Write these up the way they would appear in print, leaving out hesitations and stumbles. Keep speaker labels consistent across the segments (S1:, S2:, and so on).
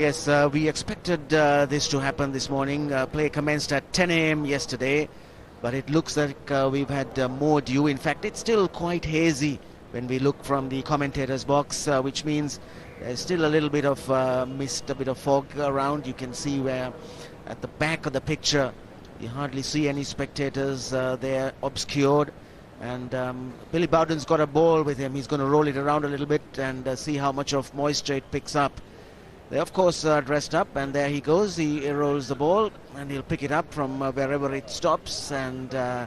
S1: Yes, we expected this to happen this morning. Play commenced at 10 a.m. yesterday, but it looks like we've had more dew. In fact, it's still quite hazy when we look from the commentator's box, which means there's still a little bit of mist, a bit of fog around. You can see where at the back of the picture you hardly see any spectators. They're obscured. And Billy Bowden's got a ball with him. He's going to roll it around a little bit and see how much of moisture it picks up. They, of course, dressed up, and there he goes. He rolls the ball, and he'll pick it up from wherever it stops and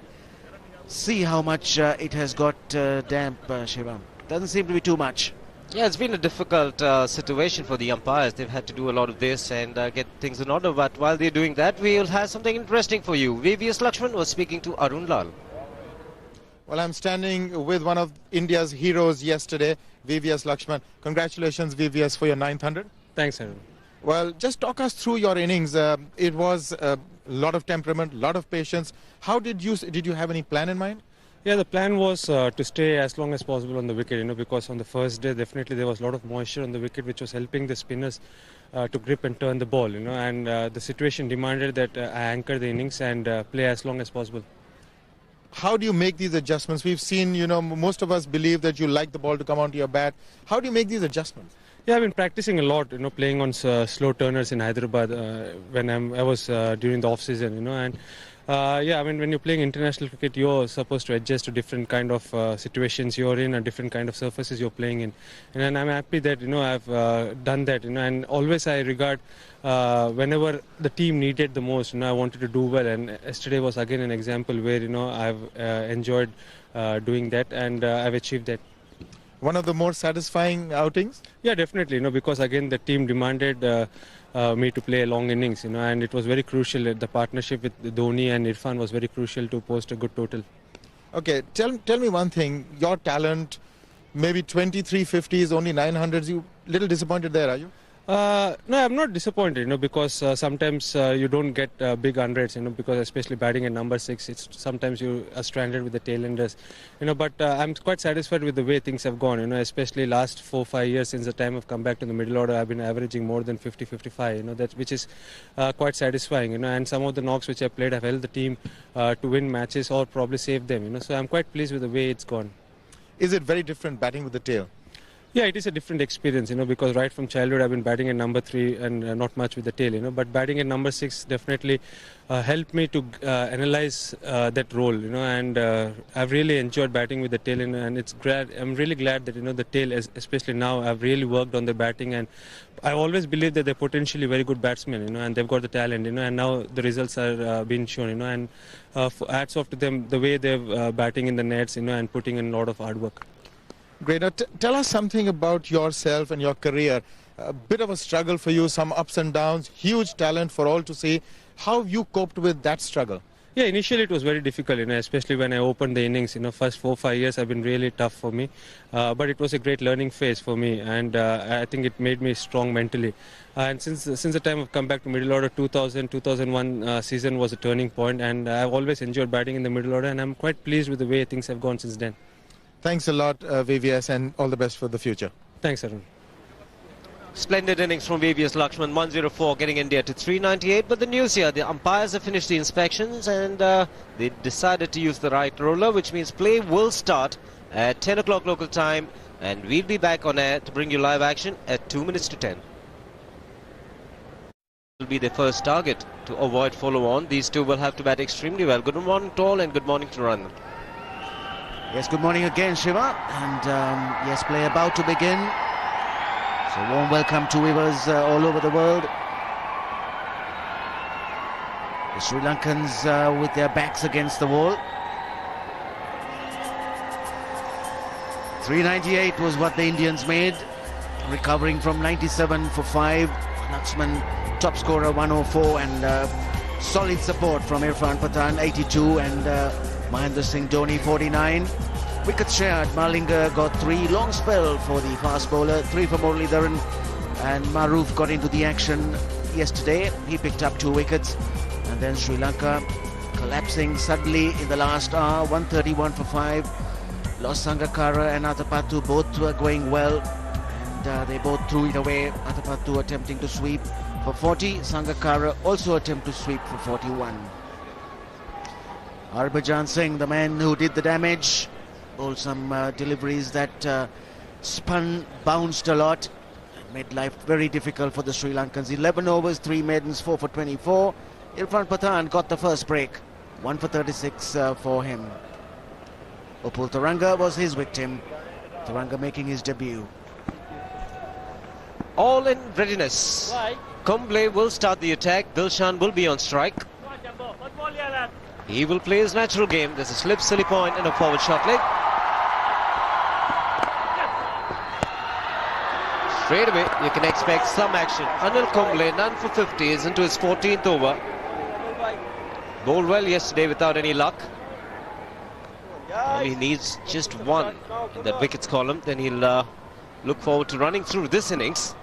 S1: see how much it has got damp, Shiva. Doesn't seem to be too much.
S2: Yeah, it's been a difficult situation for the umpires. They've had to do a lot of this and get things in order. But while they're doing that, we'll have something interesting for you. VVS Lakshman was speaking to Arun Lal.
S3: Well, I'm standing with one of India's heroes yesterday, VVS Lakshman. Congratulations, VVS, for your 900.
S4: Thanks, Arun.
S3: Well, just talk us through your innings. It was a lot of temperament, a lot of patience. How did you have any plan in mind?
S4: Yeah, the plan was to stay as long as possible on the wicket, because on the first day, definitely there was a lot of moisture on the wicket, which was helping the spinners to grip and turn the ball, and the situation demanded that I anchor the innings and play as long as possible.
S3: How do you make these adjustments? We've seen, most of us believe that you like the ball to come onto your bat. How do you make these adjustments?
S4: Yeah, I've been practicing a lot, playing on slow turners in Hyderabad when I was during the off-season, and yeah, I mean, when you're playing international cricket, you're supposed to adjust to different kind of situations you're in and different kind of surfaces you're playing in. And I'm happy that, I've done that, and always I regard whenever the team needed the most, I wanted to do well. And yesterday was again an example where, I've enjoyed doing that and I've achieved that.
S3: One of the more satisfying outings?
S4: Yeah, definitely, because again the team demanded me to play a long innings, and it was very crucial. The partnership with Dhoni and Irfan was very crucial to post a good total.
S3: Okay, tell me one thing. Your talent, maybe 23 50s, only 900s. You little disappointed there, are you?
S4: No, I'm not disappointed, because sometimes you don't get big hundreds, because especially batting at number 6, it's sometimes you are stranded with the tailenders, but I'm quite satisfied with the way things have gone, especially last 4-5 years since the time I've come back to the middle order. I've been averaging more than 50-55, which is quite satisfying, and some of the knocks which I played have helped the team to win matches or probably save them, so I'm quite pleased with the way it's gone.
S3: Is it very different batting with the tail?
S4: Yeah, it is a different experience, because right from childhood I've been batting at number 3 and not much with the tail, but batting at number 6 definitely helped me to analyze that role, and I've really enjoyed batting with the tail, and I'm really glad that, the tail, especially now, I've really worked on the batting, and I always believe that they're potentially very good batsmen, and they've got the talent, and now the results are being shown, and hats off to them, the way they're batting in the nets, and putting in a lot of hard work.
S3: Great. Now tell us something about yourself and your career. A bit of a struggle for you, some ups and downs, huge talent for all to see. How have you coped with that struggle?
S4: Yeah, initially it was very difficult, especially when I opened the innings. First 4-5 years have been really tough for me. But it was a great learning phase for me, and I think it made me strong mentally. And since the time I've come back to middle order, 2000-2001 season was a turning point, and I've always enjoyed batting in the middle order, and I'm quite pleased with the way things have gone since then.
S3: Thanks a lot, VVS, and all the best for the future.
S4: Thanks, Arun.
S2: Splendid innings from VVS Lakshman, 104, getting India to 398. But the news here, the umpires have finished the inspections and they decided to use the right roller, which means play will start at 10 o'clock local time, and we'll be back on air to bring you live action at 2 minutes to 10. Will be the first target to avoid follow-on. These two will have to bat extremely well. Good morning to all and good morning to Ranjan.
S1: Yes, good morning again, Shiva. And yes, play about to begin. So warm welcome to viewers all over the world. The Sri Lankans with their backs against the wall. 398 was what the Indians made, recovering from 97 for 5. Lakshman top scorer 104, and solid support from Irfan Pathan 82, and Mahendra Singh Dhoni 49. Wickets shared. Malinga got 3. Long spell for the fast bowler. 3 for Muralidharan, and Maroof got into the action yesterday. He picked up 2 wickets, and then Sri Lanka collapsing suddenly in the last hour. 131 for 5. Los Sangakkara and Athapattu both were going well, and they both threw it away. Athapattu attempting to sweep for 40, Sangakkara also attempt to sweep for 41. Harbhajan Singh, the man who did the damage, bowled some deliveries that spun, bounced a lot, made life very difficult for the Sri Lankans. 11 overs, 3 maidens, 4 for 24. Irfan Pathan got the first break, 1 for 36 for him. Upul Taranga was his victim. Taranga making his debut.
S2: All in readiness. Kumble will start the attack. Dilshan will be on strike. He will play his natural game. There's a slip, silly point and a forward shot leg. Straight away, you can expect some action. Anil Kumble, none for 50, is into his 14th over. Bowled well yesterday without any luck. He needs just one in that wickets column. Then he'll look forward to running through this innings.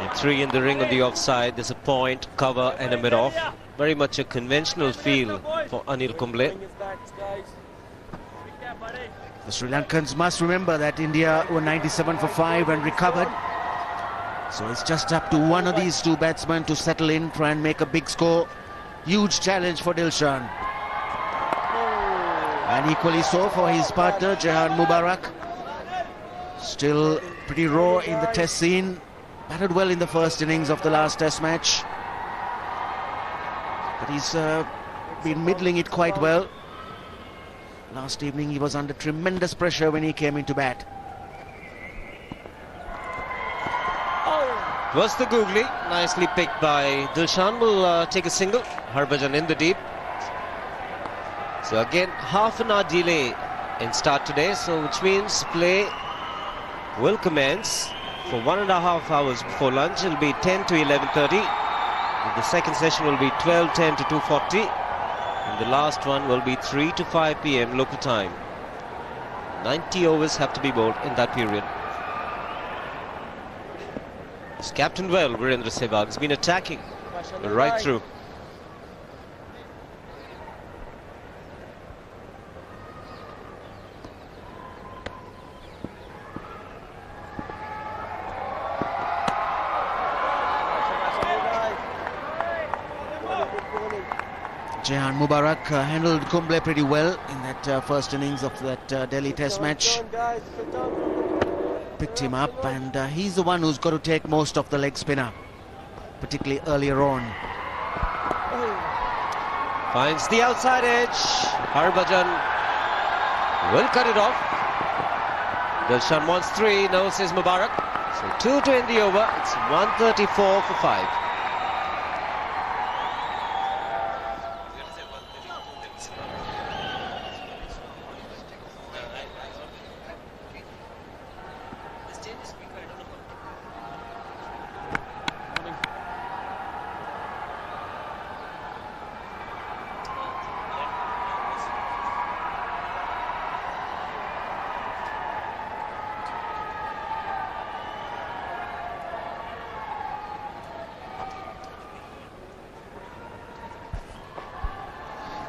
S2: And 3 in the ring on the offside. There's a point, cover and a mid-off. Very much a conventional feel for Anil Kumble.
S1: The Sri Lankans must remember that India were 97 for 5 and recovered. So it's just up to one of these two batsmen to settle in, try and make a big score. Huge challenge for Dilshan. And equally so for his partner, Jahan Mubarak. Still pretty raw in the test scene. Batted well in the first innings of the last test match. But he's been middling it quite well. Last evening he was under tremendous pressure when he came into bat.
S2: Was the googly, nicely picked by Dilshan, will take a single. Harbhajan in the deep. So again, half an hour delay in start today, so which means play will commence for 1.5 hours before lunch. It'll be 10 to 11:30. The second session will be 12:10 to 2:40. And the last one will be 3 to 5 p.m. local time. 90 overs have to be bowled in that period. He's captained well, Virendra Sehwag. He's been attacking right through.
S1: Jahan Mubarak handled Kumble pretty well in that first innings of that Delhi Test match. Picked him up, and he's the one who's got to take most of the leg spinner, particularly earlier on.
S2: Finds the outside edge. Harbhajan will cut it off. Dilshan wants 3, no says Mubarak. So 2 to end the over. It's 134 for 5.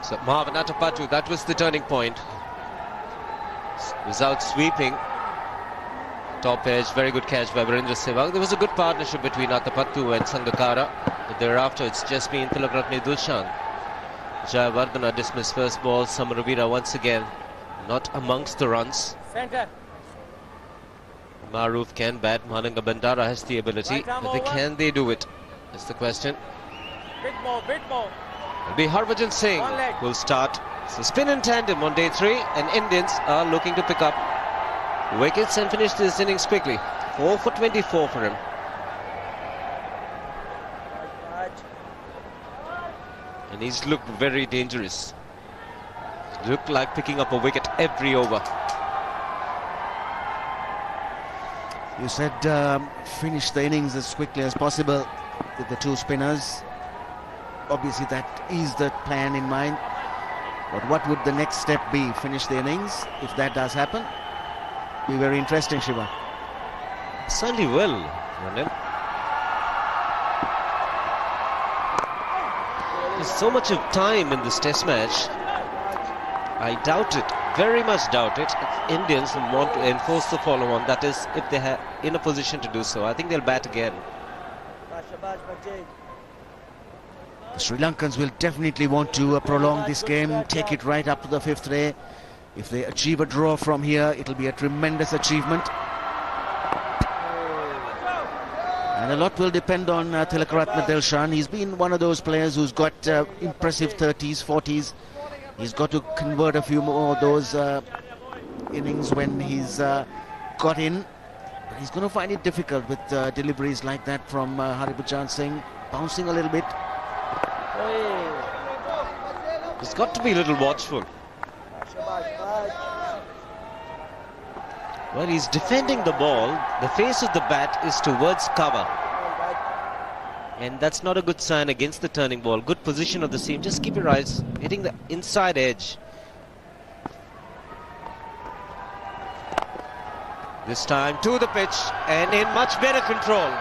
S2: So Mahavan Athapattu, that was the turning point. Without sweeping. Top edge, very good catch by Virendra Sehwag. There was a good partnership between Athapattu and Sangakkara. But thereafter, it's just been Tilakratne Dilshan. Jayawardena dismissed first ball. Samaravira once again not amongst the runs.
S5: Center.
S2: Maroof can bat. Mahananga Bandara has the ability. But can they do it? That's the question.
S5: Bit more, bit more.
S2: It'll be Harbhajan Singh will start. So spin in tandem on day 3, and Indians are looking to pick up wickets and finish this innings quickly. 4 for 24 for him. And he's looked very dangerous. Looked like picking up a wicket every over.
S1: You said finish the innings as quickly as possible with the 2 spinners. Obviously that is the plan in mind. But what would the next step be? Finish the innings? If that does happen, be very interesting, Shiva.
S2: Certainly will, Ranil. There's so much of time in this test match. I doubt it very much doubt it. Indians will want to enforce the follow-on, that is, if they are in a position to do so. I think they'll bat again.
S1: The Sri Lankans will definitely want to prolong this game, take it right up to the 5th day. If they achieve a draw from here, it'll be a tremendous achievement. And a lot will depend on Tilakaratne Dilshan. He's been one of those players who's got impressive 30s, 40s. He's got to convert a few more of those innings when he's got in. But he's going to find it difficult with deliveries like that from Haribhushan Singh, bouncing a little bit.
S2: He's got to be a little watchful. Well, he's defending the ball. The face of the bat is towards cover. And that's not a good sign against the turning ball. Good position of the seam. Just keep your eyes hitting the inside edge. This time to the pitch and in much better control.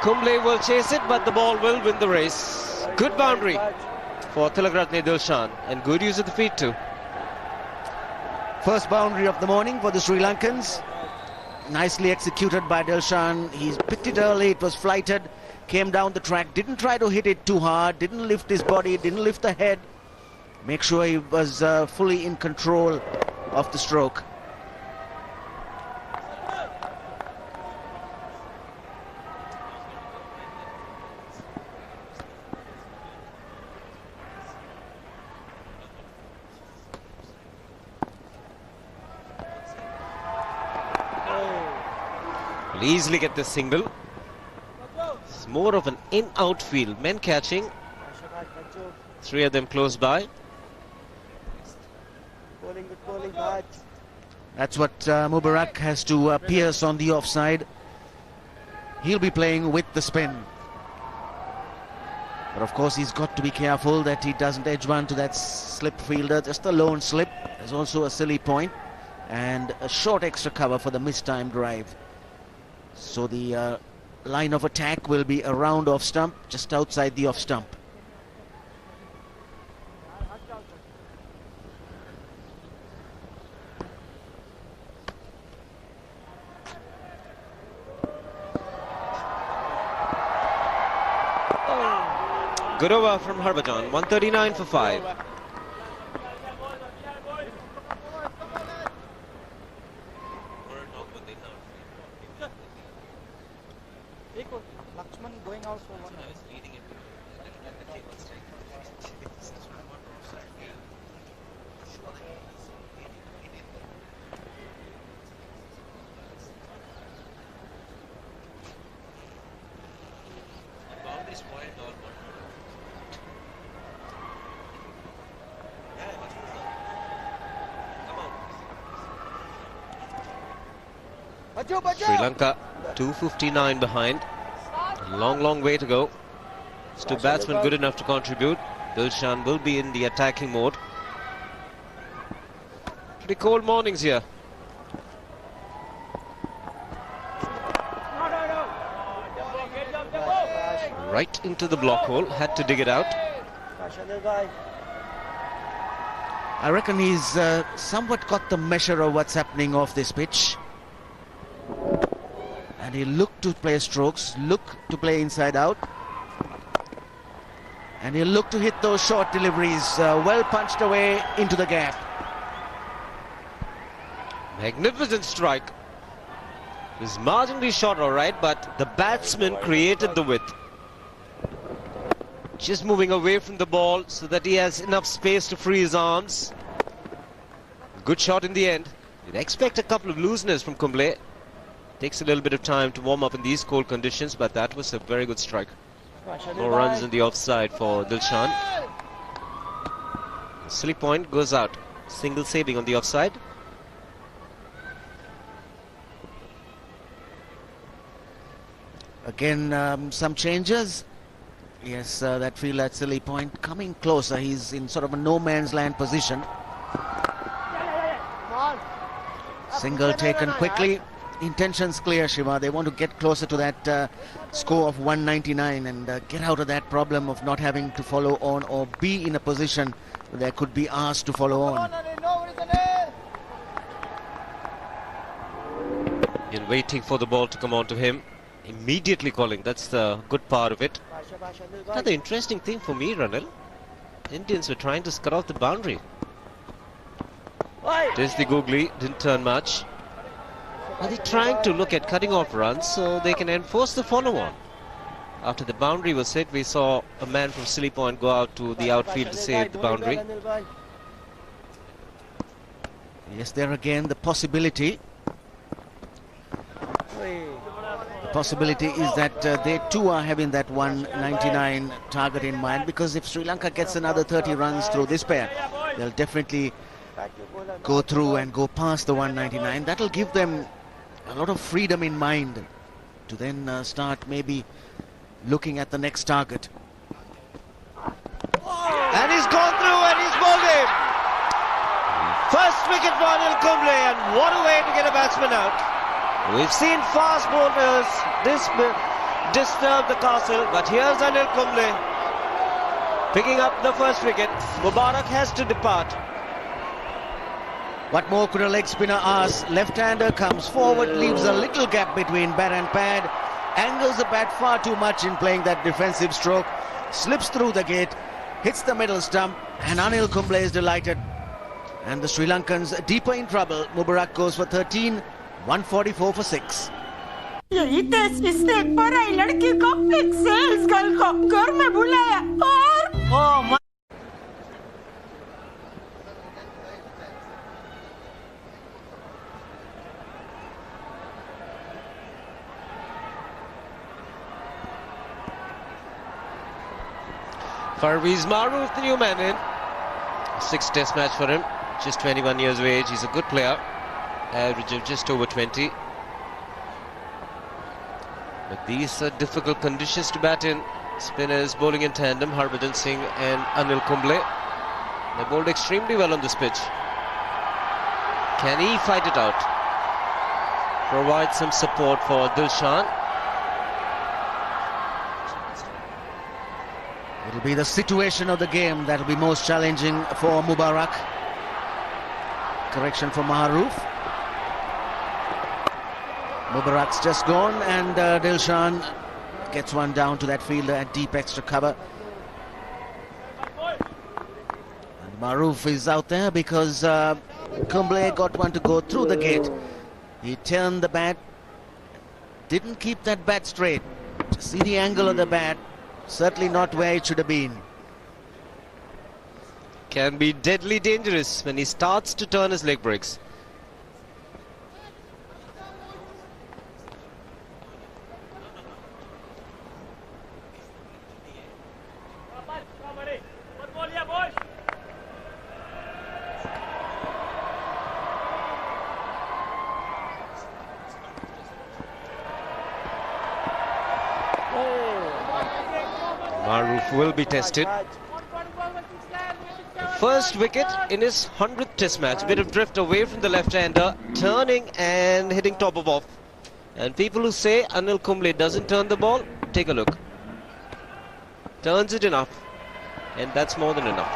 S2: Kumble will chase it, but the ball will win the race. Good boundary for Tilakaratne Dilshan and good use of the feet too.
S1: First boundary of the morning for the Sri Lankans. Nicely executed by Dilshan. He's picked it early, it was flighted, came down the track, didn't try to hit it too hard, didn't lift his body, didn't lift the head. Make sure he was fully in control of the stroke.
S2: Easily get this single. It's more of an in-out field. Men catching. 3 of them close by.
S1: That's what Mubarak has to pierce on the offside. He'll be playing with the spin. But of course he's got to be careful that he doesn't edge one to that slip fielder. Just a lone slip. There's also a silly point and a short extra cover for the mistimed drive. So the line of attack will be around off stump, just outside the off stump.
S2: Good over from Harbhajan, 139 for 5.
S5: Going out for one.
S2: Sri Lanka 259 behind. Long way to go. It's two batsmen good enough to contribute. Dilshan will be in the attacking mode. Pretty cold mornings here. Right into the block hole. Had to dig it out.
S1: I reckon he's somewhat got the measure of what's happening off this pitch. And he looked to play strokes, look to play inside out. And he'll look to hit those short deliveries, well punched away into the gap.
S2: Magnificent strike. It was marginally short, all right, but the batsman created the width. Just moving away from the ball so that he has enough space to free his arms. Good shot in the end. You'd expect a couple of looseness from Kumble. Takes a little bit of time to warm up in these cold conditions, but that was a very good strike. No runs in the offside for Dilshan. Silly point goes out. Single saving on the offside.
S1: Again, some changes. Yes, that field at silly point coming closer. He's in sort of a no man's land position. Single taken quickly. Intentions clear, Shiva. They want to get closer to that score of 199 and get out of that problem of not having to follow on or be in a position where there could be asked to follow on.
S2: in waiting for the ball to come on to him. Immediately calling, that's the good part of it. Another interesting thing for me, Ranil. Indians were trying to cut off the boundary. There's the googly, didn't turn much. Are they trying to look at cutting off runs so they can enforce the follow-on? After the boundary was hit, we saw a man from Silly Point go out to the outfield to save the boundary.
S1: Yes, there again the possibility. Possibility is that they too are having that 199 target in mind, because if Sri Lanka gets another 30 runs through this pair, they'll definitely go through and go past the 199. That'll give them a lot of freedom in mind to then start maybe looking at the next target.
S2: And he's gone through and he's bowled him. First wicket for Anil Kumble, and what a way to get a batsman out. We've seen fast bowlers disturb the castle, but here's Anil Kumble picking up the first wicket. Mubarak has to depart.
S1: What more could a leg spinner ask? Left-hander comes forward, leaves a little gap between bat and pad, angles the bat far too much in playing that defensive stroke, slips through the gate, hits the middle stump, and Anil Kumble is delighted. And the Sri Lankans deeper in trouble. Mubarak goes for 13, 144 for 6.
S6: यही test इसने एक पराई लड़की को एक sales girl को घर में बुलाया और
S2: Parvez Maroof, the new man in. 6th test match for him, just 21 years of age. He's a good player, average of just over 20. But these are difficult conditions to bat in. Spinners bowling in tandem, Harbhajan Singh and Anil Kumble. They bowled extremely well on this pitch. Can he fight it out? Provide some support for Dilshan.
S1: It'll be the situation of the game that will be most challenging for Mubarak. Correction from Maroof. Mubarak's just gone, and Dilshan gets one down to that fielder at deep extra cover. And Maroof is out there because Kumble got one to go through the gate. He turned the bat, didn't keep that bat straight. See the angle of the bat, certainly not where it should have been.
S2: Can be deadly dangerous when he starts to turn his leg breaks. Maroof will be tested. The first wicket in his 100th test match. Bit of drift away from the left-hander, turning and hitting top of off. And people who say Anil Kumble doesn't turn the ball, take a look. Turns it enough, and that's more than enough.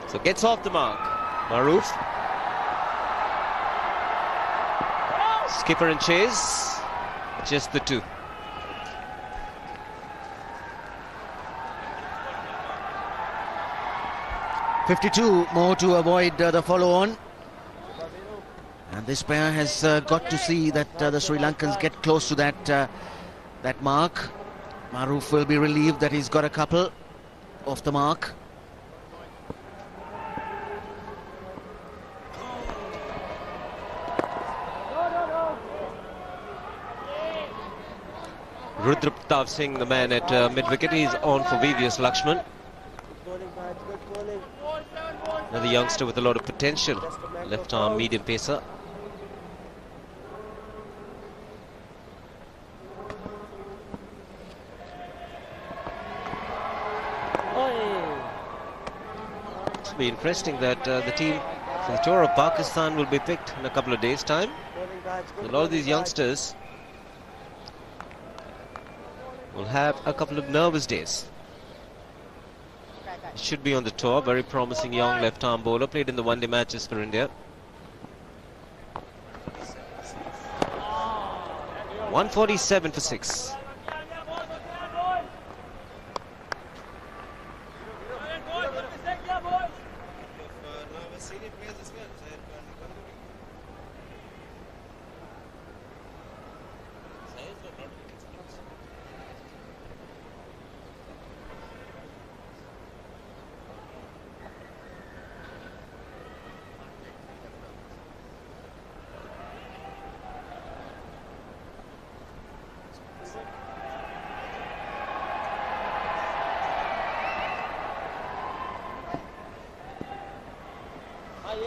S2: So gets off the mark. Maroof. Skipper and chase. Just the two.
S1: .52 more to avoid the follow-on. And this pair has got to see that the Sri Lankans get close to that mark. Maroof will be relieved that he's got a couple off the mark.
S2: Rudra Pratap Singh, the man at mid-wicket, he's on for VVS Lakshman. Another youngster with a lot of potential, left-arm medium pacer. It'll be interesting that the team for the tour of Pakistan will be picked in a couple of days' time. A lot of these youngsters will have a couple of nervous days. He should be on the tour. Very promising young left-arm bowler. Played in the one-day matches for India. 147 for 6.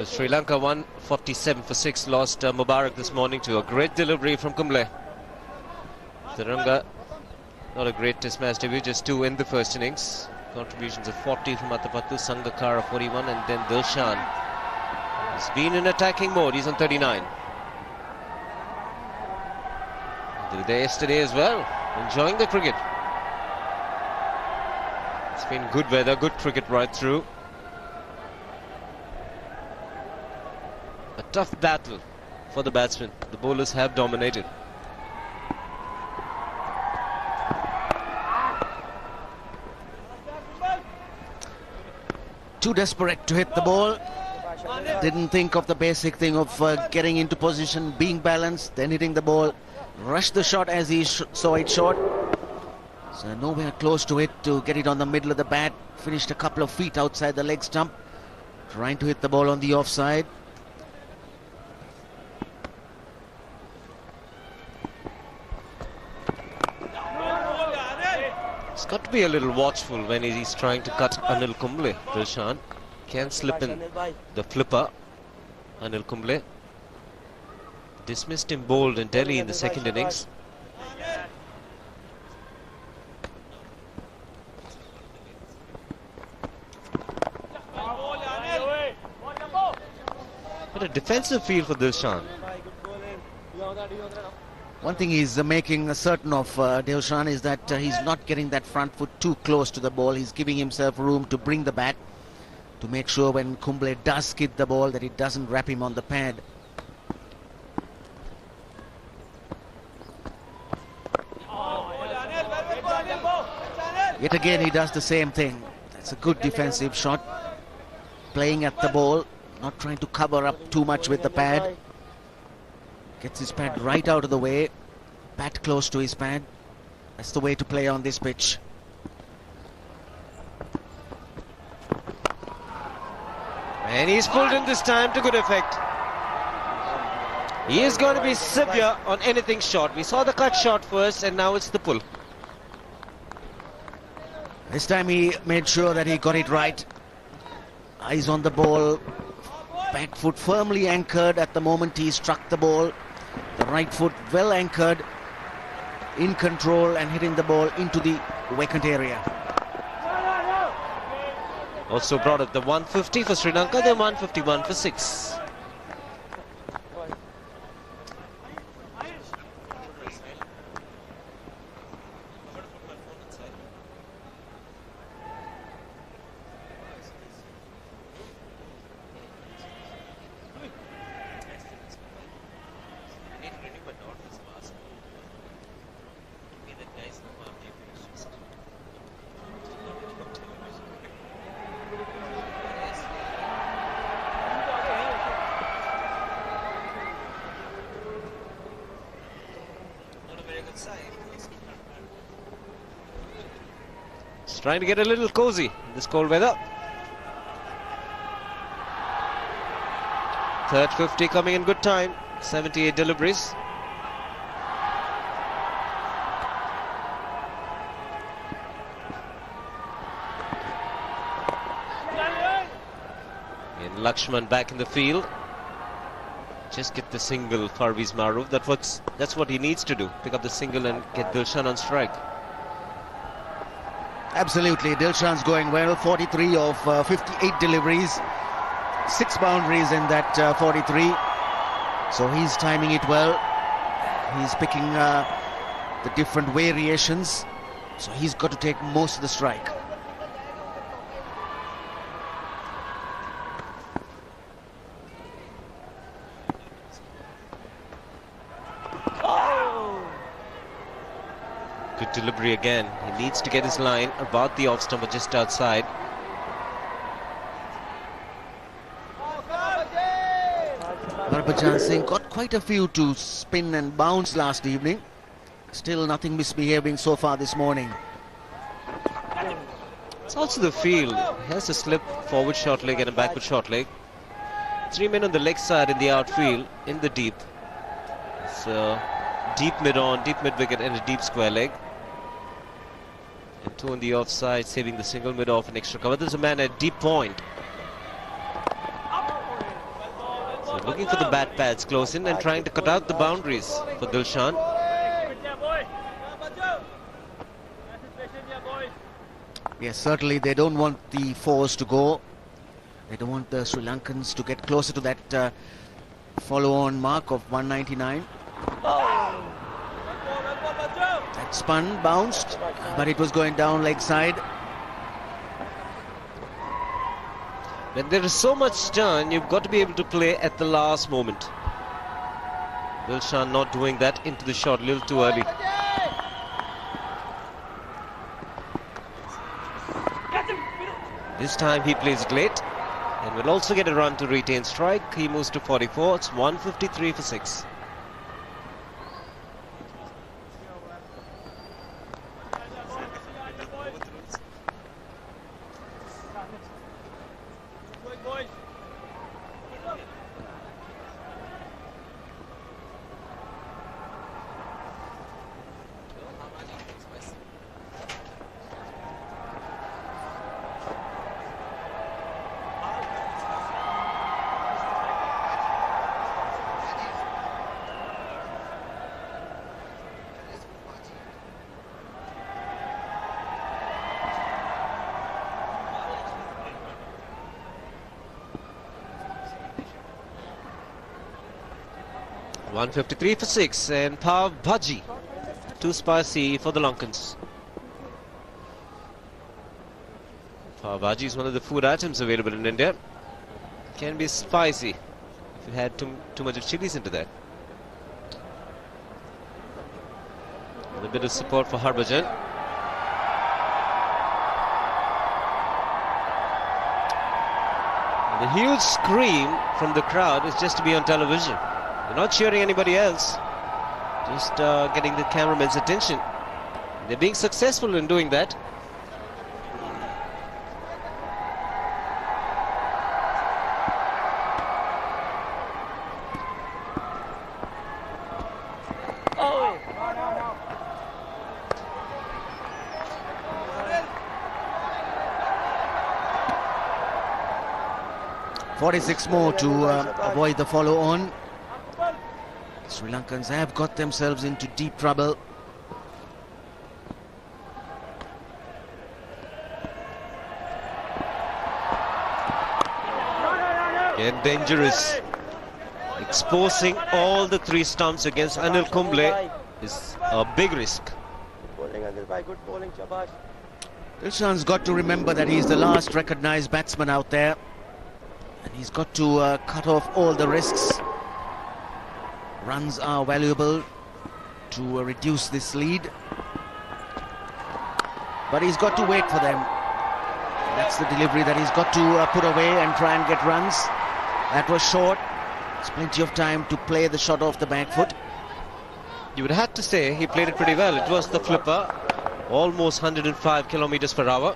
S2: Sri Lanka 147 for 6 lost Mubarak this morning to a great delivery from Kumble. Tiranga, not a great test match debut, just 2 in the first innings. Contributions of 40 from Atapattu, Sangakkara 41, and then Dilshan. He's been in attacking mode, he's on 39. They were there yesterday as well, enjoying the cricket. It's been good weather, good cricket right through. A tough battle for the batsmen. The bowlers have dominated.
S1: Too desperate to hit the ball. Didn't think of the basic thing of getting into position, being balanced, then hitting the ball. Rushed the shot as he saw it short. So nowhere close to it to get it on the middle of the bat. Finished a couple of feet outside the leg stump. Trying to hit the ball on the offside.
S2: He's got to be a little watchful when he's trying to cut Anil Kumble. Dilshan can slip in the flipper. Anil Kumble dismissed him bowled in Delhi in the second innings. But a defensive field for Dilshan.
S1: One thing he's making certain of Dilshan is that he's not getting that front foot too close to the ball. He's giving himself room to bring the bat to make sure when Kumble does skid the ball that it doesn't wrap him on the pad. Yet again he does the same thing. That's a good defensive shot. Playing at the ball, not trying to cover up too much with the pad. Gets his pad right out of the way. Bat close to his pad. That's the way to play on this pitch.
S2: And he's pulled in this time to good effect. He is going to be severe on anything short. We saw the cut shot first and now it's the pull.
S1: This time he made sure that he got it right. Eyes on the ball. Back foot firmly anchored at the moment he struck the ball. The right foot well anchored, in control and hitting the ball into the vacant area.
S2: Also brought up the 150 for Sri Lanka, the 151 for 6. Trying to get a little cozy in this cold weather. Third 50 coming in good time. 78 deliveries. And Lakshman back in the field. Just get the single, Parvez Maroof. That's what he needs to do. Pick up the single and get Dilshan on strike.
S1: Absolutely, Dilshan's going well. 43 of 58 deliveries, 6 boundaries in that 43. So he's timing it well. He's picking the different variations. So he's got to take most of the strike.
S2: delivery again. He needs to get his line about the off stump or just outside.
S1: Harbhajan Singh got quite a few to spin and bounce last evening. Still nothing misbehaving so far this morning.
S2: It's also the field. He has a slip forward short leg and a backward short leg. 3 men on the leg side in the outfield, in the deep. So deep mid on, deep mid wicket and a deep square leg. And 2 on the offside, saving the single mid off an extra cover. There's a man at deep point. So looking for the bat pads close in and trying to cut out the boundaries for Dilshan.
S1: Yes, certainly they don't want the fours to go. They don't want the Sri Lankans to get closer to that follow-on mark of 199. That spun, bounced, but it was going down leg side.
S2: When there is so much turn, you've got to be able to play at the last moment. Dilshan not doing that into the shot a little too early. This time he plays it late and will also get a run to retain strike. He moves to 44. It's 153 for 6. .153 for 6 and Pav Bhaji too spicy for the Lankans. Pav Bhaji is one of the food items available in India. Can be spicy if you had too much of chilies into that. With a bit of support for Harbhajan. And the huge scream from the crowd is just to be on television. They're not cheering anybody else, just getting the cameraman's attention. They're being successful in doing that.
S5: Oh.
S1: 46 more to avoid the follow-on. Sri Lankans have got themselves into deep trouble.
S2: And dangerous. Exposing all the 3 stumps against Anil Kumble is a big risk.
S5: Good bowling, Shabash.
S1: Dilshan's got to remember that he's the last recognised batsman out there. And he's got to cut off all the risks. Runs are valuable to reduce this lead. But he's got to wait for them. That's the delivery that he's got to put away and try and get runs. That was short. There's plenty of time to play the shot off the back foot.
S2: You would have to say he played it pretty well. It was the flipper, almost 105 kilometers per hour.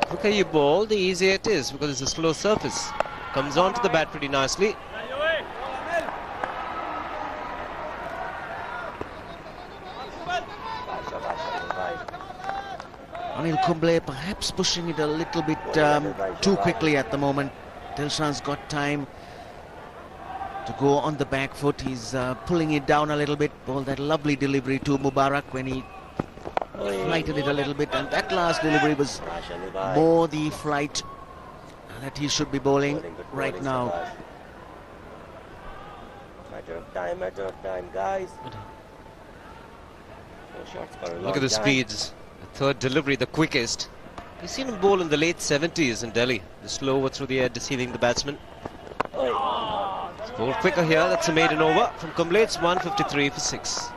S2: The quicker you bowl, the easier it is because it's a slow surface. Comes onto the bat pretty nicely.
S1: Anil Kumble perhaps pushing it a little bit too quickly at the moment. Dilshan's got time to go on the back foot. He's pulling it down a little bit. Bowled that lovely delivery to Mubarak when he flighted it a little bit, and that last delivery was more the flight that he should be bowling right now.
S5: Matter of time, guys.
S2: Look at the speeds. The third delivery, the quickest. We've seen him bowl in the late 70s in Delhi. The slower through the air, deceiving the batsman. Bowl quicker here. That's a maiden over from Kumble. It's 153 for 6.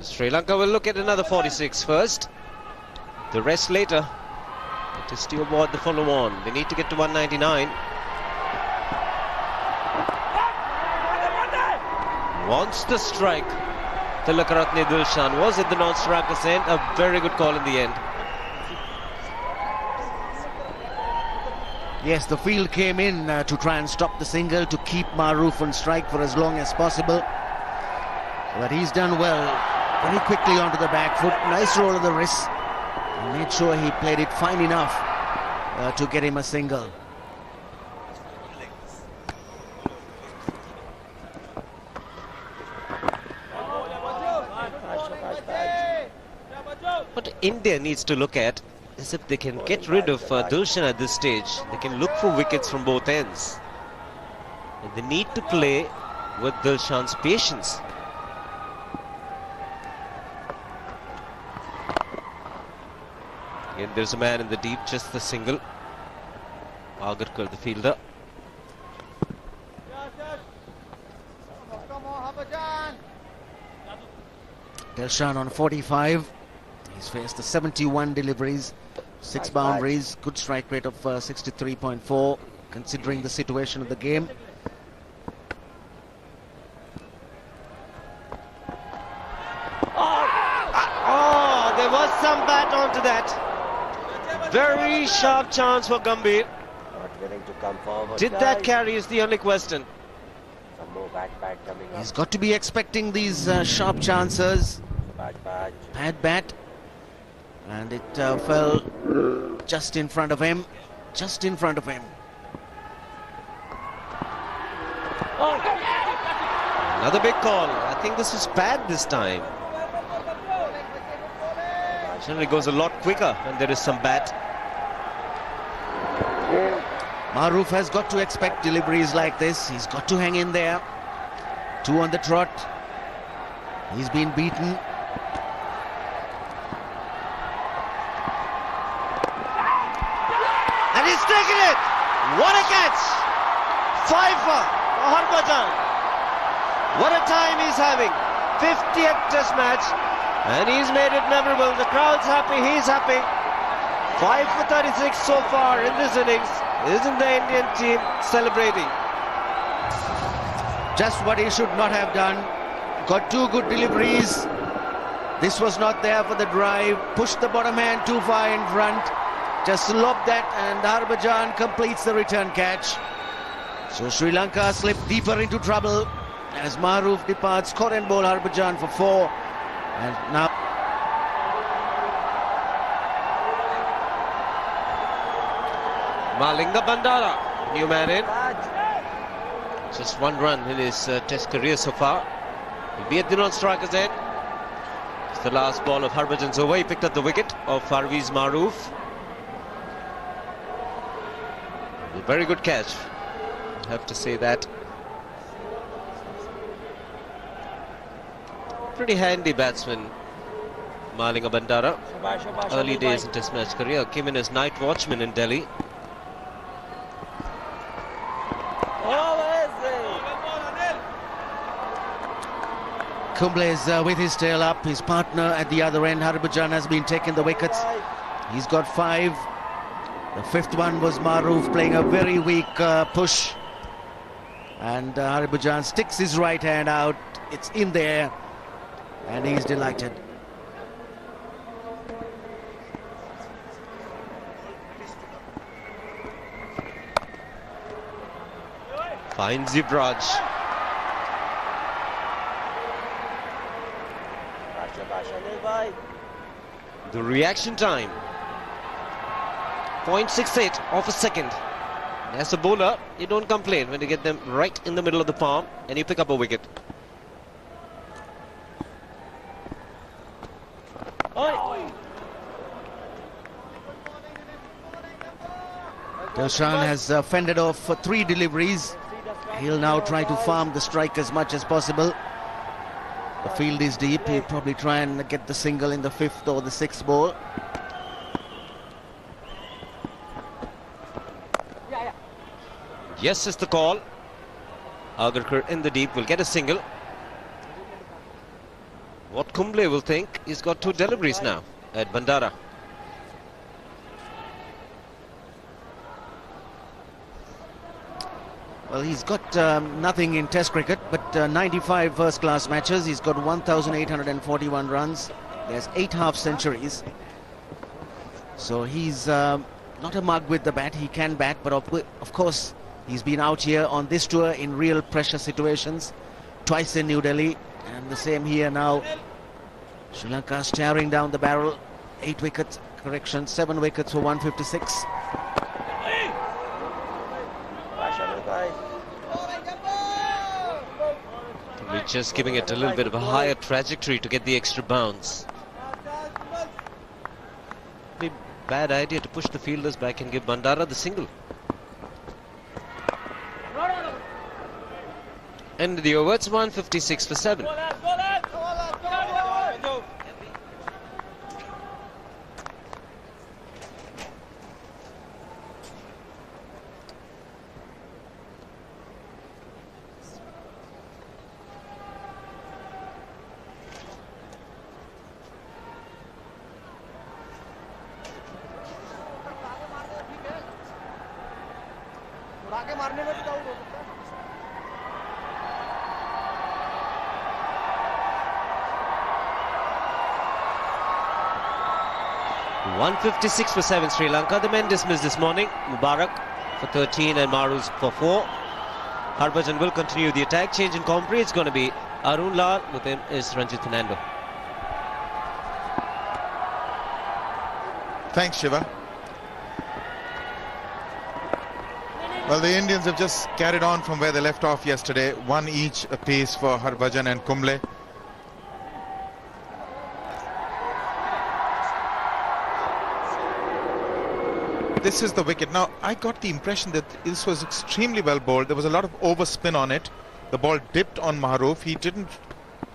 S2: Sri Lanka will look at another 46 first. The rest later. It is to avoid the follow-on. They need to get to 199. Wants the strike. Tilakaratne Dilshan was at the non-striker's end. A very good call in the end.
S1: Yes, the field came in to try and stop the single, to keep Maroof on strike for as long as possible. But he's done well. Very quickly onto the back foot. Nice roll of the wrist. And made sure he played it fine enough to get him a single.
S2: What India needs to look at is if they can get rid of Dilshan at this stage. They can look for wickets from both ends. And they need to play with Dilshan's patience. Again, there's a man in the deep, just the single. Agarkar, the fielder.
S1: Dilshan on 45. He's faced the 71 deliveries, 6 boundaries, good strike rate of 63.4, considering the situation of the game.
S2: Oh, there was some bat onto that. Very sharp chance for Gambhir.
S5: Not willing to come forward.
S2: Did that carry is the only question.
S5: Some more back coming up.
S1: He's got to be expecting these sharp chances.
S5: Bad.
S1: Bad bat. And it fell just in front of him. Just in front of him.
S2: Another big call. I think this is bad this time. Generally goes a lot quicker when there is some bat.
S1: Maroof has got to expect deliveries like this. He's got to hang in there. 2 on the trot. He's been beaten.
S2: And he's taken it! What a catch! 5 for Harbhajan. What a time he's having. 50th test match. And he's made it memorable. The crowd's happy, he's happy. 5 for 36 so far in this innings. Isn't the Indian team celebrating?
S1: Just what he should not have done. Got 2 good deliveries. This was not there for the drive. Pushed the bottom hand too far in front. Just lobbed that, and Harbhajan completes the return catch. So Sri Lanka slipped deeper into trouble as Maroof departs. Korean ball Harbhajan for 4. And now
S2: Malinga Bandara, new man in. Just 1 run in his test career so far. He'll be at the non-striker's end. It's the last ball of Harbhajan's over. He picked up the wicket of Parvez Maroof. A very good catch, I have to say that. Pretty handy batsman, Malinga Bandara. Early days in test match career, came in as night watchman in Delhi.
S1: Kumble is with his tail up. His partner at the other end, Harbhajan, has been taking the wickets. He's got 5. The 5th one was Maroof playing a very weak push. And Harbhajan sticks his right hand out. It's in there. And he's delighted.
S2: Finds Zibraj. The reaction time, 0.68 of a second. As a bowler, you don't complain when you get them right in the middle of the palm and you pick up a wicket.
S1: Dilshan has fended off for 3 deliveries. He'll now try to farm the strike as much as possible. The field is deep. He'll probably try and get the single in the 5th or the 6th ball.
S2: Yes is the call. Agarkar in the deep will get a single. What Kumble will think, he's got 2 deliveries now at Bandara.
S1: Well, he's got nothing in Test cricket, but 95 first-class matches. He's got 1,841 runs. There's 8 half-centuries. So he's not a mug with the bat. He can bat, but of course, he's been out here on this tour in real pressure situations. Twice in New Delhi, and the same here now. Sri Lanka staring down the barrel. 8 wickets, correction, 7 wickets for 156.
S2: We're just giving it a little bit of a higher trajectory to get the extra bounce. Be bad idea to push the fielders back and give Bandara the single. End of the over, it's 156 for 7.
S7: आगे मारने में तो out हो सकता है
S2: 156 for 7 Sri Lanka. The men dismissed this morning. Mubarak for 13 and Maruz for 4. Harbhajan will continue the attack. Change in commentary. It's going to be Arun Lal. With him is Ranjit Fernando.
S3: Thanks, Shiva. Well, the Indians have just carried on from where they left off yesterday. 1 each apiece for Harbhajan and Kumble. This is the wicket. Now, I got the impression that this was extremely well bowled. There was a lot of overspin on it. The ball dipped on Maharoof. He didn't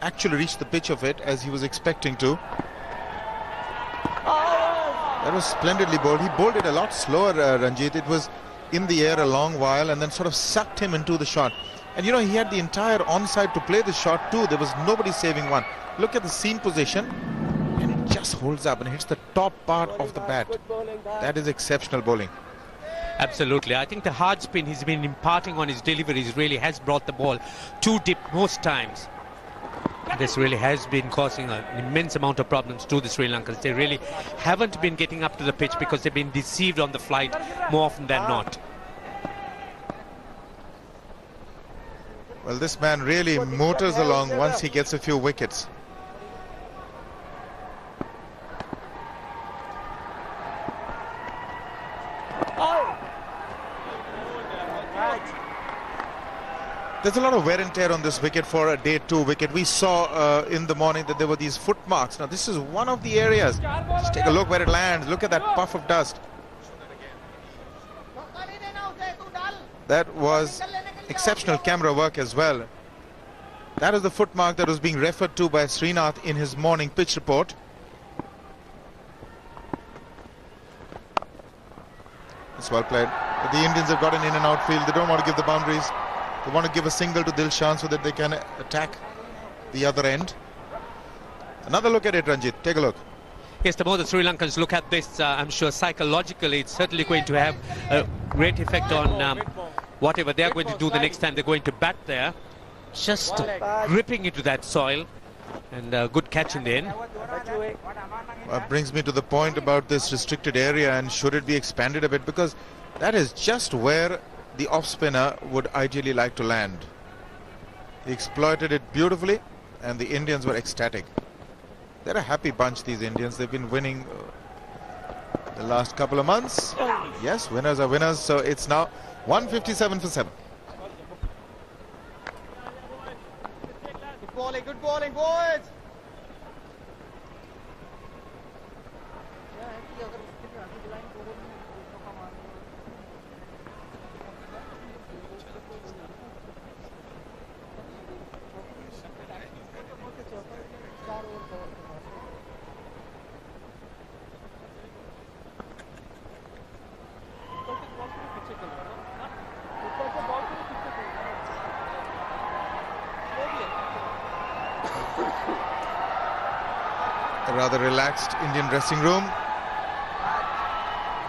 S3: actually reach the pitch of it as he was expecting to. That was splendidly bowled. He bowled it a lot slower, Ranjit. It was in the air a long while and then sort of sucked him into the shot. And you know, he had the entire onside to play the shot too. There was nobody saving one. Look at the seam position. And it just holds up and hits the top part of the bat. That is exceptional bowling.
S8: Absolutely. I think the hard spin he's been imparting on his deliveries really has brought the ball too deep most times. This really has been causing an immense amount of problems to the Sri Lankans. They really haven't been getting up to the pitch because they've been deceived on the flight more often than not.
S3: Well, this man really motors along once he gets a few wickets. There's a lot of wear and tear on this wicket for a day 2 wicket. We saw in the morning that there were these foot marks. Now this is one of the areas. Just take a look where it lands. Look at that puff of dust. That was exceptional camera work as well. That is the foot mark that was being referred to by Srinath in his morning pitch report. It's well played. But the Indians have got an in and out field. They don't want to give the boundaries. They want to give a single to Dilshan so that they can attack the other end. Another look at it, Ranjit. Take a look.
S8: Yes, the more the Sri Lankans look at this, I'm sure psychologically it's certainly going to have a great effect on whatever they're going to do the next time they're going to bat there. Just gripping into that soil, and good catch in the end.
S3: Brings me to the point about this restricted area, and should it be expanded a bit, because that is just where the off-spinner would ideally like to land. He exploited it beautifully and the Indians were ecstatic. They're a happy bunch, these Indians. They've been winning the last couple of months. Yes, winners are winners. So it's now 157 for 7.
S7: good bowling, boys.
S3: a rather relaxed Indian dressing room.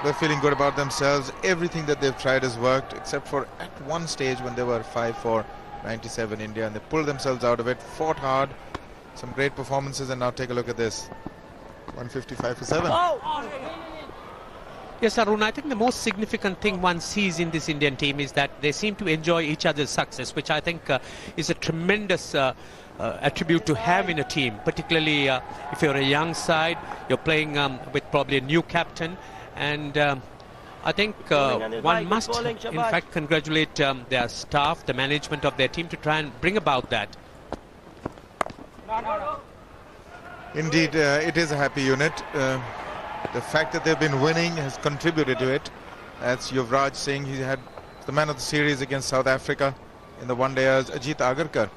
S3: They're feeling good about themselves. Everything that they've tried has worked, except for at one stage when they were 5-4, 97 India, and they pulled themselves out of it, fought hard, some great performances, and now take a look at this. 155 for 7.
S8: Yes, Arun, I think the most significant thing one sees in this Indian team is that they seem to enjoy each other's success, which I think is a tremendous attribute to have in a team, particularly if you're a young side, you're playing with probably a new captain, and I think one must, in fact, congratulate their staff, the management of their team, to try and bring about that.
S3: Indeed, it is a happy unit. The fact that they've been winning has contributed to it. That's Yuvraj Singh. He had the man of the series against South Africa in the one-dayers. Ajit Agarkar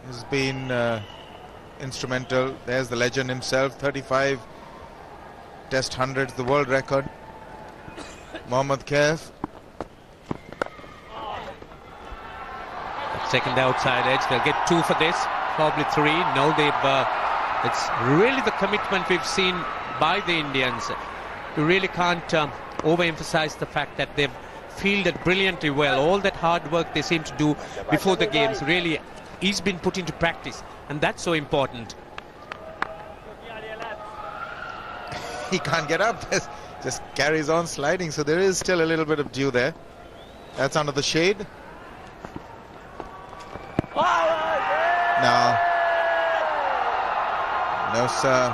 S3: has been instrumental. There's the legend himself, 35 test hundreds, the world record. Mohammad Kaif.
S8: Second outside edge, they'll get 2 for this, probably 3. No, it's really the commitment we've seen by the Indians. You really can't overemphasize the fact that they've fielded brilliantly well. All that hard work they seem to do before the games really is been put into practice, and that's so important.
S3: He can't get up, just carries on sliding, so there is still a little bit of dew there. That's under the shade. No, sir.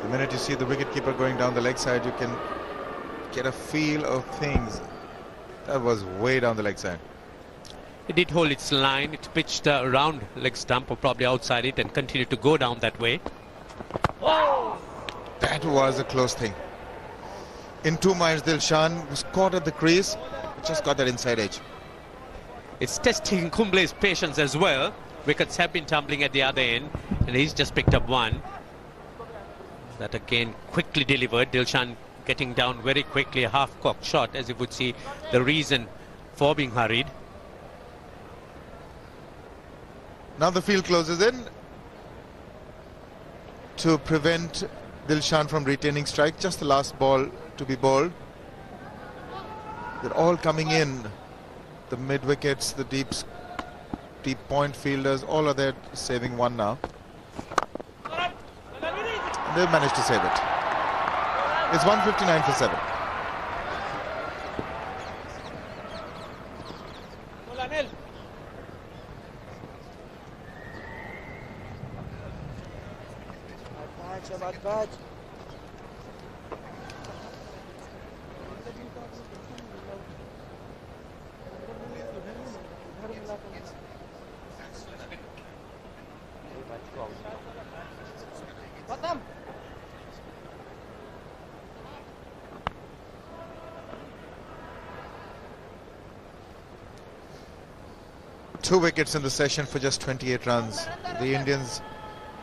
S3: The minute you see the wicketkeeper going down the leg side, you can get a feel of things. That was way down the leg side.
S8: It did hold its line. It pitched around leg stump or probably outside it and continued to go down that way.
S3: That was a close thing. In 2 minds, Dilshan was caught at the crease, but just got that inside edge.
S8: It's testing Kumble's patience as well. Wickets have been tumbling at the other end, and he's just picked up 1. That again quickly delivered. Dilshan getting down very quickly, a half-cocked shot, as you would see the reason for being hurried.
S3: Now the field closes in to prevent Dilshan from retaining strike. Just the last ball to be bowled. They're all coming in. The mid wickets, the deep point fielders, all are there saving 1 now. And they've managed to save it. It's 159 for 7. Two wickets in the session for just 28 runs. The Indians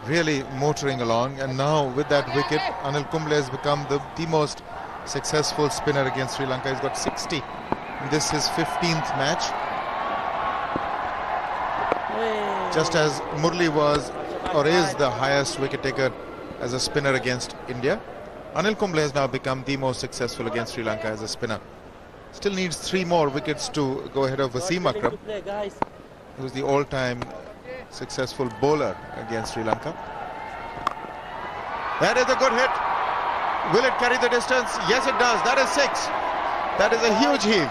S3: really motoring along, and now with that wicket, Anil Kumble has become the most successful spinner against Sri Lanka. He's got 60 in this his 15th match. Just as Murli was or is the highest wicket taker as a spinner against India, Anil Kumble has now become the most successful against Sri Lanka as a spinner. Still needs 3 more wickets to go ahead of Wasim Akram, who's the all-time successful bowler against Sri Lanka. That is a good hit. Will it carry the distance? Yes, it does. That is 6. That is a huge heave.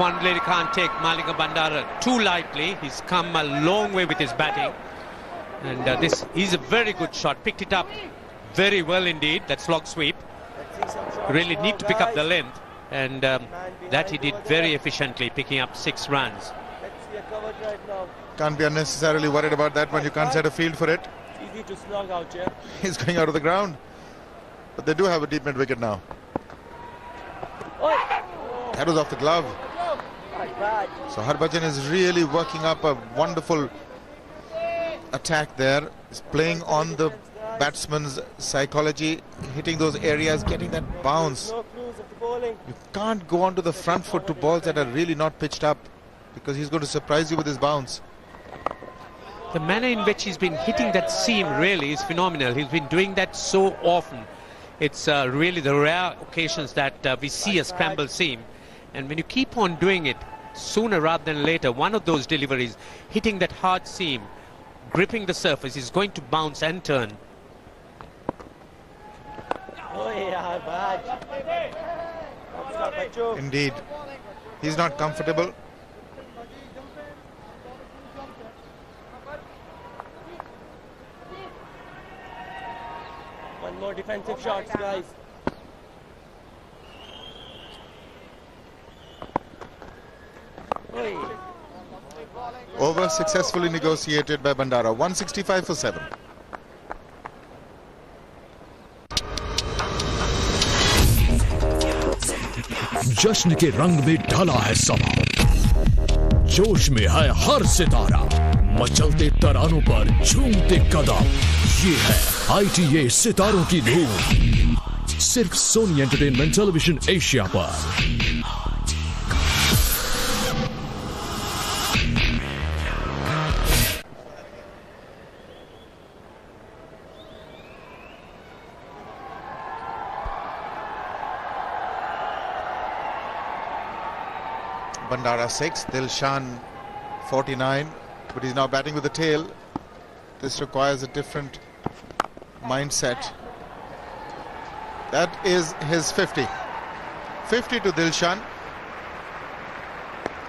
S8: One really can't take Malinga Bandara too lightly. He's come a long way with his batting. And this is a very good shot. Picked it up very well indeed. That slog sweep. Really need to pick up the length. And that he did very efficiently, picking up 6 runs.
S3: Can't be unnecessarily worried about that one. You can't set a field for it.
S5: Easy to slog out, yeah.
S3: He's going out of the ground. But they do have a deep mid wicket now. That was off the glove. So Harbhajan is really working up a wonderful attack there. He's playing on the batsman's psychology, hitting those areas, getting that bounce. You can't go onto the front foot to balls that are really not pitched up. because he's going to surprise you with his bounce.
S8: The manner in which he's been hitting that seam really is phenomenal. He's been doing that so often. It's really the rare occasions that we see a scramble seam. And when you keep on doing it, sooner rather than later, one of those deliveries, hitting that hard seam, gripping the surface, is going to bounce and turn.
S3: Indeed, he's not comfortable.
S5: One more defensive shots, guys.
S3: Over successfully negotiated by Bandara. 165 for 7.
S9: जश्न के रंग में ढला है समा, जोश में है हर सितारा, मचलते तरानों पर झूमते कदम। ये है ITA सितारों की धूम, सिर्फ सोनी एंटरटेनमेंट टेलीविजन एशिया पर।
S3: Bandara 6, Dilshan 49, but he's now batting with the tail. This requires a different mindset. That is his 50. 50 to Dilshan.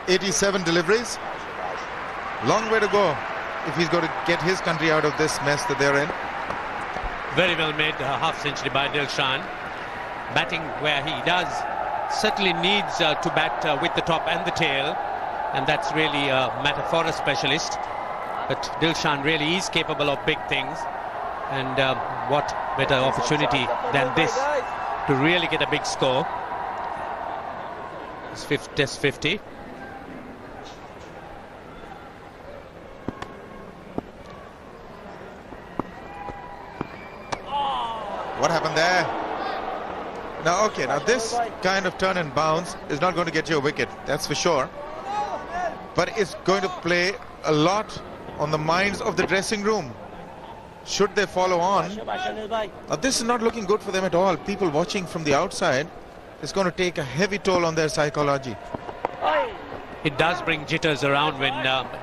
S3: 87 deliveries. Long way to go if he's going to get his country out of this mess that they're in.
S8: Very well made half century by Dilshan. Batting where he does. Certainly needs to bat with the top and the tail, and that's really a matter for a specialist. But Dilshan really is capable of big things, and what better opportunity than this to really get a big score. It's test 50.
S3: What happened there? Now, okay, now this kind of turn and bounce is not going to get you a wicket, that's for sure. But it's going to play a lot on the minds of the dressing room. Should they follow on? Now, this is not looking good for them at all. People watching from the outside, it's going to take a heavy toll on their psychology.
S8: It does bring jitters around when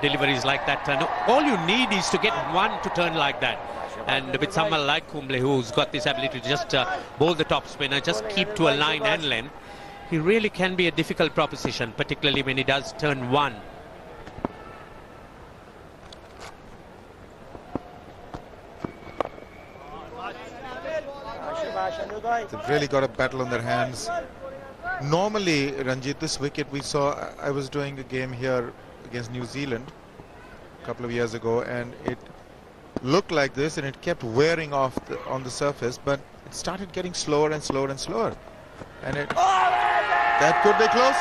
S8: deliveries like that turn. All you need is to get one to turn like that. And with someone like Kumble, who's got this ability to just bowl the top spinner, just keep to a line and length, he really can be a difficult proposition, particularly when he does turn one.
S3: They've really got a battle on their hands. Normally, Ranjit, this wicket we saw, I was doing a game here against New Zealand a couple of years ago, and it looked like this, and it kept wearing off on the surface, but it started getting slower and slower and slower, and that could be close.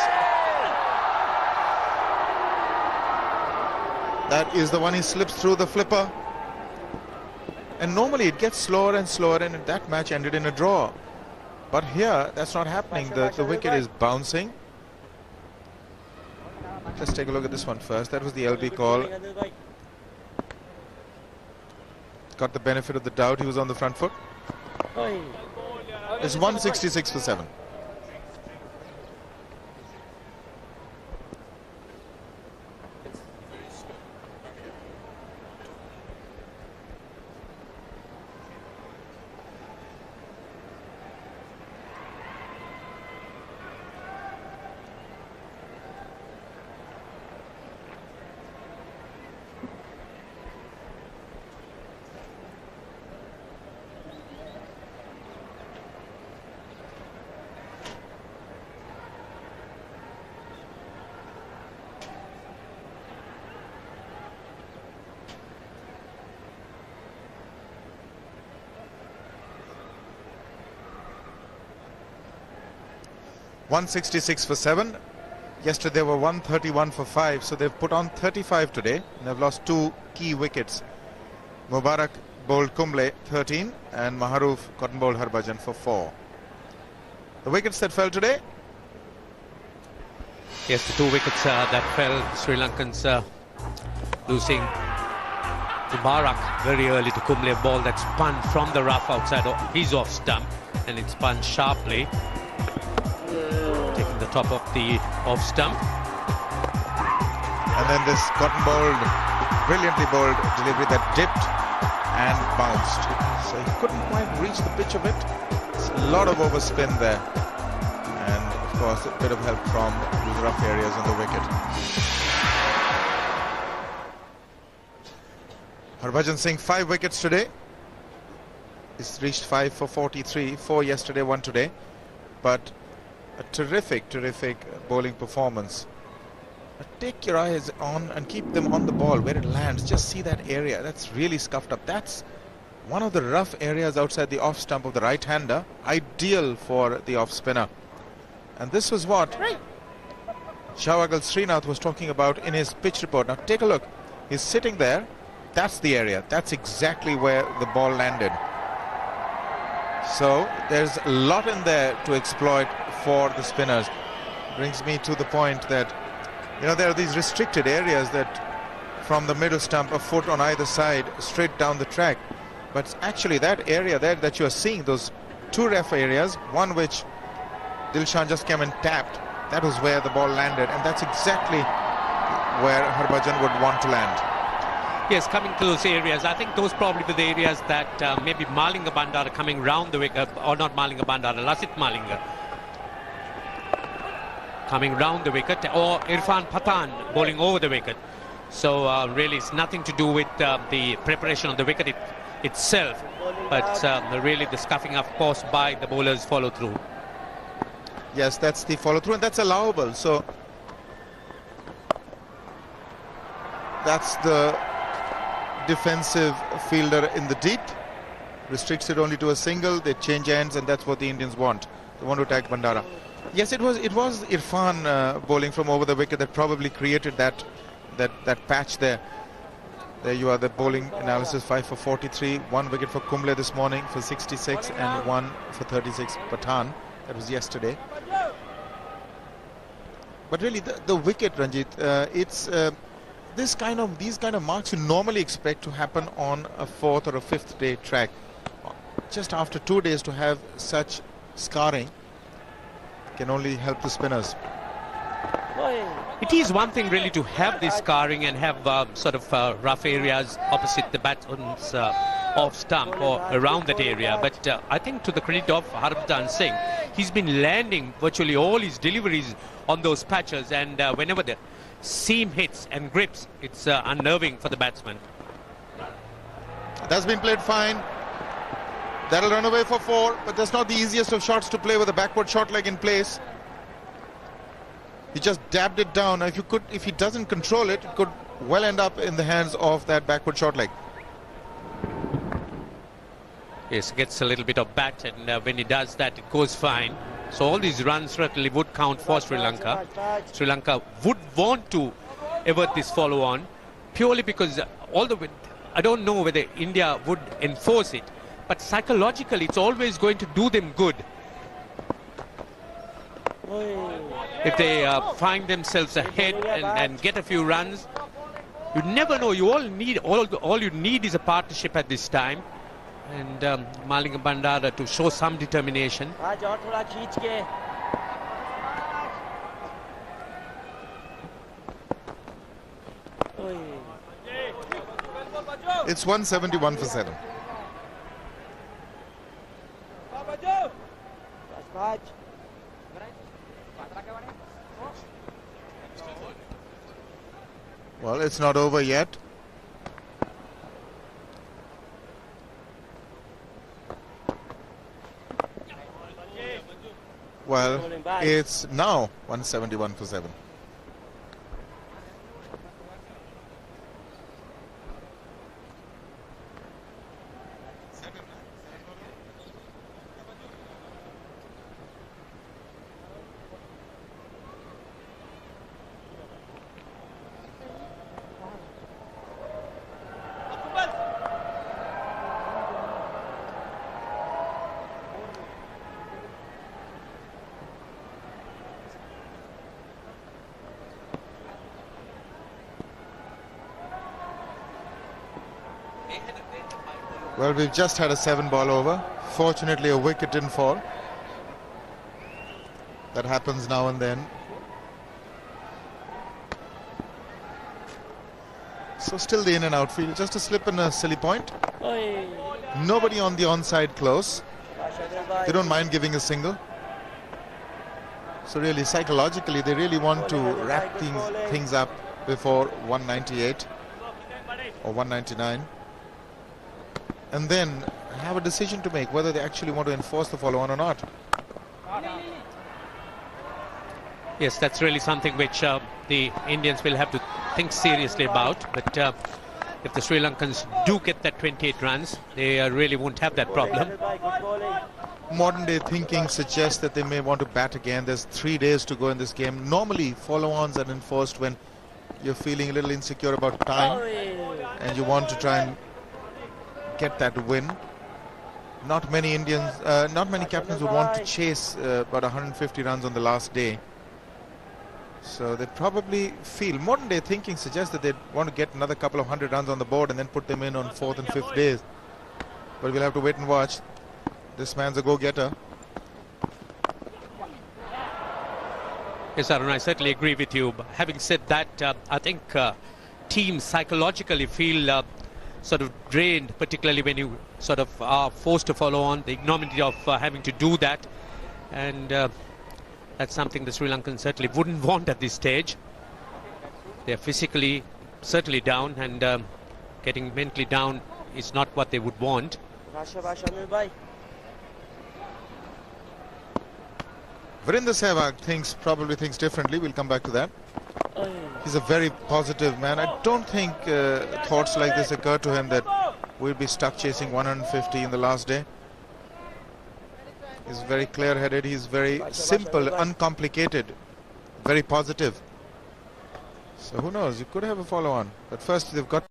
S3: That is the one he slips through the flipper, and normally it gets slower and slower, and that match ended in a draw. But here that's not happening. The wicket is bouncing. Let's take a look at this one first. That was the LB call. Got the benefit of the doubt. He was on the front foot. It's 166 for 7. .166 for 7. Yesterday they were 131 for 5, so they've put on 35 today, and they've lost 2 key wickets. Mubarak bowled Kumble 13, and Maharoof cotton bowled Harbhajan for 4. The wickets that fell today:
S8: Yes, the 2 wickets that fell, Sri Lankans losing Mubarak very early to Kumble, a ball that spun from the rough outside of his off stump, and it spun sharply, taking the top of the off stump.
S3: And then this cotton bowled, brilliantly bowled delivery that dipped and bounced. So he couldn't quite reach the pitch of it. It's a lot of overspin there. And of course a bit of help from these rough areas on the wicket. Harbhajan Singh, 5 wickets today. He's reached 5 for 43, 4 yesterday, 1 today. But a terrific bowling performance. Take your eyes on and keep them on the ball where it lands. Just see that area. That's really scuffed up. That's one of the rough areas outside the off stump of the right-hander. Ideal for the off-spinner. And this was what Shavagal Srinath was talking about in his pitch report. Now take a look. He's sitting there. That's the area. That's exactly where the ball landed. So there's a lot in there to exploit for the spinners. Brings me to the point that, you know, there are these restricted areas that from the middle stump, a foot on either side, straight down the track. But actually that area there that you are seeing, those 2 rough areas, one which Dilshan just came and tapped, that was where the ball landed, and that's exactly where Harbhajan would want to land.
S8: Yes, coming to those areas, I think those probably were the areas that maybe Malinga Bandara coming round the wicket, or not Malinga Bandara, Lasit Malinga coming round the wicket, or Irfan Pathan bowling over the wicket. So really it's nothing to do with the preparation of the wicket itself, but really the scuffing up caused by the bowlers follow through.
S3: Yes, that's the follow through, and that's allowable. So that's the defensive fielder in the deep, restricts it only to a single. They change ends, and that's what the Indians want. They want to attack Bandara. Yes, it was Irfan bowling from over the wicket that probably created that patch there. There you are, the bowling analysis. 5 for 43, 1 wicket for Kumble this morning for 66, and 1 for 36 Pathan. That was yesterday. But really the wicket, Ranjit, it's these kind of marks you normally expect to happen on a 4th or a 5th day track. Just after 2 days to have such scarring can only help the spinners.
S8: It is one thing really to have this scarring and have sort of rough areas opposite the batsman's off stump or around that area, but I think to the credit of Harbhajan Singh, he's been landing virtually all his deliveries on those patches, and whenever the seam hits and grips, it's unnerving for the batsman.
S3: That's been played fine. That'll run away for 4, but that's not the easiest of shots to play with a backward short leg in place. He just dabbed it down. If he doesn't control it, it could well end up in the hands of that backward short leg.
S8: Yes, gets a little bit of bat, and when he does that, it goes fine. So all these runs certainly would count for Sri Lanka. Sri Lanka would want to avert this follow-on, purely because I don't know whether India would enforce it, but psychologically it's always going to do them good. If they find themselves ahead and get a few runs, you never know. You all you need is a partnership at this time, and Malinga Bandara to show some determination.
S3: It's 171 for 7. Well, it's not over yet. Well, it's now 171 for 7. Well, we've just had a 7-ball over. Fortunately, a wicket didn't fall. That happens now and then. So still the in and out field. Just a slip and a silly point. Nobody on the onside close. They don't mind giving a single. So really, psychologically, they really want to wrap things up before 198 or 199. And then have a decision to make whether they actually want to enforce the follow-on or not.
S8: Yes, that's really something which the Indians will have to think seriously about. But if the Sri Lankans do get that 28 runs, they really won't have that problem.
S3: Modern day thinking suggests that they may want to bat again. There's 3 days to go in this game. Normally, follow-ons are enforced when you're feeling a little insecure about time and you want to try and get that win. Not many captains would want to chase about 150 runs on the last day. So they probably feel, modern day thinking suggests that they want to get another couple of 100 runs on the board and then put them in on 4th and 5th days. But we'll have to wait and watch. This man's a go-getter.
S8: Yes, Arun, I certainly agree with you. But having said that, I think teams psychologically feel sort of drained, particularly when you sort of are forced to follow on, the ignominy of having to do that. And that's something the Sri Lankans certainly wouldn't want at this stage. They're physically certainly down, and getting mentally down is not what they would want.
S3: Virender Sehwag probably thinks differently. We'll come back to that. He's a very positive man. I don't think thoughts like this occur to him that we'll be stuck chasing 150 in the last day. He's very clear-headed. He's very simple, uncomplicated, very positive. So who knows? You could have a follow-on. But first, they've got